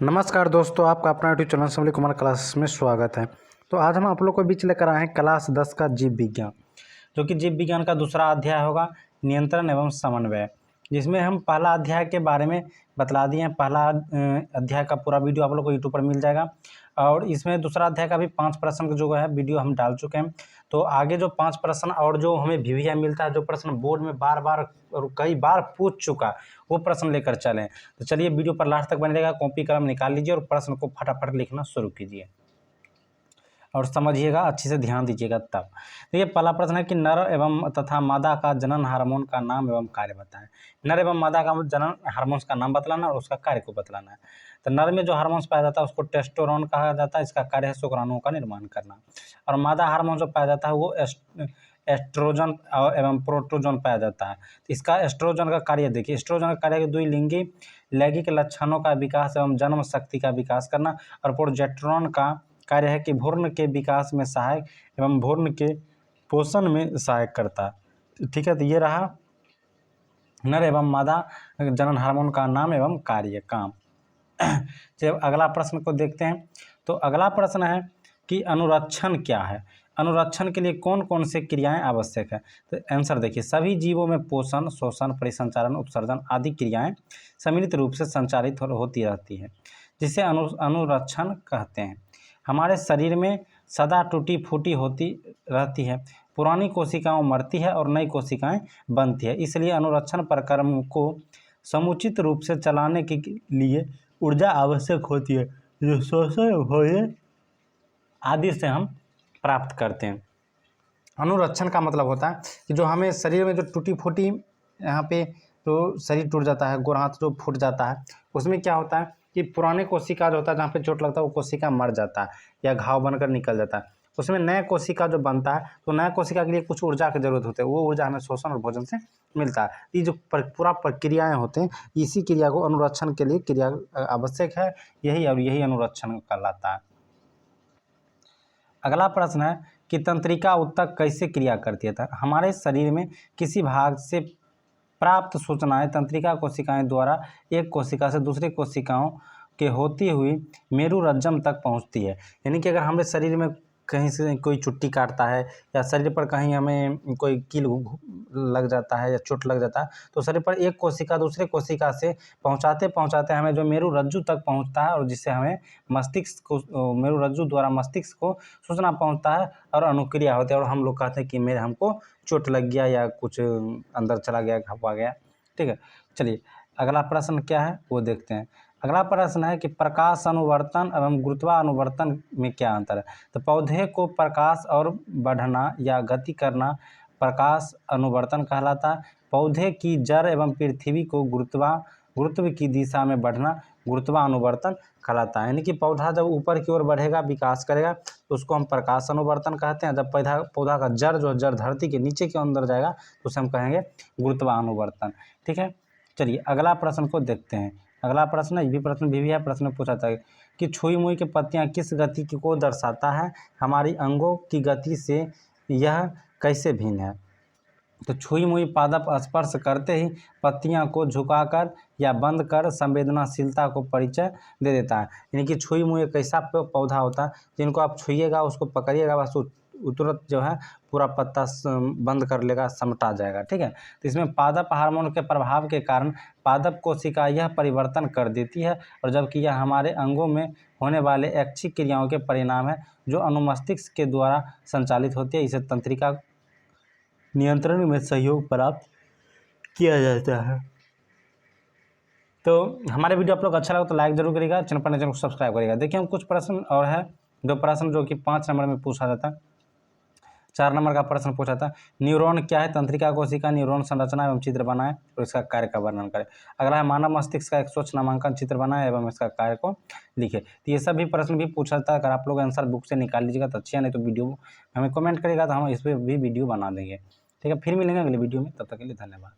नमस्कार दोस्तों, आपका अपना यूट्यूब चैनल संवली कुमार क्लास में स्वागत है। तो आज हम आप लोग को बीच लेकर आए हैं क्लास 10 का जीव विज्ञान, जो कि जीव विज्ञान का दूसरा अध्याय होगा नियंत्रण एवं समन्वय, जिसमें हम पहला अध्याय के बारे में बतला दिए हैं। पहला अध्याय का पूरा वीडियो आप लोग को यूट्यूब पर मिल जाएगा और इसमें दूसरा अध्याय का भी 5 प्रश्न का जो है वीडियो हम डाल चुके हैं। तो आगे जो 5 प्रश्न और जो हमें VVI मिलता है, जो प्रश्न बोर्ड में बार बार और कई बार पूछ चुका, वो प्रश्न लेकर चलें। तो चलिए वीडियो पर लास्ट तक बने रहेगा, कॉपी कलम निकाल लीजिए और प्रश्न को फटाफट लिखना शुरू कीजिए और समझिएगा, अच्छे से ध्यान दीजिएगा। तब देखिए पहला प्रश्न है कि नर एवं तथा मादा का जनन हार्मोन का नाम एवं कार्य बताएं। नर एवं मादा का जनन हार्मोन्स का नाम बतलाना और उसका कार्य को बतलाना है। तो नर में जो हार्मोन्स पाया जाता है उसको टेस्टोस्टेरोन कहा जाता है, इसका कार्य है शुक्राणुओं का निर्माण करना। और मादा हार्मोन जो पाया जाता है वो एस्ट्रोजन एवं प्रोटोजन पाया जाता है। तो इसका एस्ट्रोजन का कार्य देखिए, एस्ट्रोजन का कार्य द्विलिंगी लैंगिक लक्षणों का विकास एवं जन्म शक्ति का विकास करना। और प्रोजेस्टेरोन का कार्य है कि भ्रूण के विकास में सहायक एवं भ्रूण के पोषण में सहायक करता है। ठीक है, तो ये रहा नर एवं मादा जनन हार्मोन का नाम एवं कार्य काम। जब अगला प्रश्न को देखते हैं, तो अगला प्रश्न है कि अनुरक्षण क्या है। अनुरक्षण के लिए कौन कौन से क्रियाएं आवश्यक है। तो आंसर देखिए, सभी जीवों में पोषण, शोषण, परिसंचारण, उपसर्जन आदि क्रियाएं सम्मिलित रूप से संचालित होती रहती है, जिसे अनुरक्षण कहते हैं। हमारे शरीर में सदा टूटी फूटी होती रहती है, पुरानी कोशिकाएं मरती है और नई कोशिकाएं बनती है। इसलिए अनुरक्षण प्रक्रम को समुचित रूप से चलाने के लिए ऊर्जा आवश्यक होती है, जो शोषण भोजन आदि से हम प्राप्त करते हैं। अनुरक्षण का मतलब होता है कि जो हमें शरीर में जो टूटी फूटी यहाँ पे तो शरीर टूट जाता है, गोड़ हाथ जो फूट जाता है, उसमें क्या होता है कि पुराने कोशिका जो होता है, जहाँ पे चोट लगता है वो कोशिका मर जाता है या घाव बनकर निकल जाता है। उसमें नया कोशिका जो बनता है, तो नया कोशिका के लिए कुछ ऊर्जा की जरूरत होती है, वो ऊर्जा हमें शोषण और भोजन से मिलता है। ये जो पूरा प्रक्रियाएँ होते हैं, इसी क्रिया को अनुरक्षण के लिए क्रिया आवश्यक है, यही अनुरक्षण कहलाता है। अगला प्रश्न है कि तंत्रिका ऊतक कैसे क्रिया करती है। हमारे शरीर में किसी भाग से प्राप्त सूचनाएं तंत्रिका कोशिकाएं द्वारा एक कोशिका से दूसरी कोशिकाओं के होती हुई मेरुरज्जम तक पहुंचती है। यानी कि अगर हमारे शरीर में कहीं से कोई चुट्टी काटता है या शरीर पर कहीं हमें कोई कील लग जाता है या चोट लग जाता है, तो शरीर पर एक कोशिका दूसरे कोशिका से पहुंचाते पहुंचाते हमें जो मेरुरज्जु तक पहुंचता है, और जिससे हमें मस्तिष्क को, मेरुरज्जु द्वारा मस्तिष्क को सूचना पहुंचता है और अनुक्रिया होती है, और हम लोग कहते हैं कि हमको चोट लग गया या कुछ अंदर चला गया, घबरा गया। ठीक है, चलिए अगला प्रश्न क्या है वो देखते हैं। अगला प्रश्न है कि प्रकाश अनुवर्तन एवं गुरुत्वानुवर्तन में क्या अंतर है। तो पौधे को प्रकाश और बढ़ना या गति करना प्रकाश अनुवर्तन कहलाता है। पौधे की जड़ एवं पृथ्वी को गुरुत्व की दिशा में बढ़ना गुरुत्वानुवर्तन कहलाता है। यानी कि पौधा जब ऊपर की ओर बढ़ेगा, विकास करेगा, तो उसको हम प्रकाश अनुवर्तन कहते हैं। जब पौधा का जड़ धरती के नीचे के अंदर जाएगा तो उसे हम कहेंगे गुरुत्वानुवर्तन। ठीक है, चलिए अगला प्रश्न को देखते हैं। अगला प्रश्न ये भी प्रश्न VVI प्रश्न में पूछा था कि छुई मुई की पत्तियां किस गति को दर्शाता है, हमारी अंगों की गति से यह कैसे भिन्न है। तो छुई मुई पादप स्पर्श करते ही पत्तियां को झुकाकर या बंद कर संवेदनाशीलता को परिचय दे देता है। यानी कि छुई मुई एक ऐसा पौधा होता है जिनको आप छुइएगा, उसको पकड़िएगा, बस तुरंत जो है पूरा पत्ता बंद कर लेगा, समटा जाएगा। ठीक है, तो इसमें पादप हार्मोन के प्रभाव के कारण पादप कोशिका यह परिवर्तन कर देती है, और जबकि यह हमारे अंगों में होने वाले ऐच्छिक क्रियाओं के परिणाम है जो अनुमस्तिष्क के द्वारा संचालित होती है। इसे तंत्रिका नियंत्रण में सहयोग प्राप्त किया जाता है। तो हमारे वीडियो आप लोग अच्छा लगा तो लाइक जरूर करिएगा, चैनल को सब्सक्राइब करिएगा। देखिए हम कुछ प्रश्न और है, दो प्रश्न जो कि 5 नंबर में पूछा जाता है। 4 नंबर का प्रश्न पूछा था, न्यूरॉन क्या है, तंत्रिका कोशिका न्यूरॉन संरचना एवं चित्र बनाए और इसका कार्य का वर्णन करें। अगला है मानव मस्तिष्क का एक स्वच्छ नामांकन चित्र बनाए एवं इसका कार्य को लिखे। तो ये सभी प्रश्न भी पूछा था। अगर आप लोग आंसर बुक से निकाल लीजिएगा तो अच्छी है, नहीं तो वीडियो हमें कमेंट करिएगा तो हम इस पर भी वीडियो बना देंगे। ठीक है, फिर मिलेंगे अगले वीडियो में, तब तक के लिए धन्यवाद।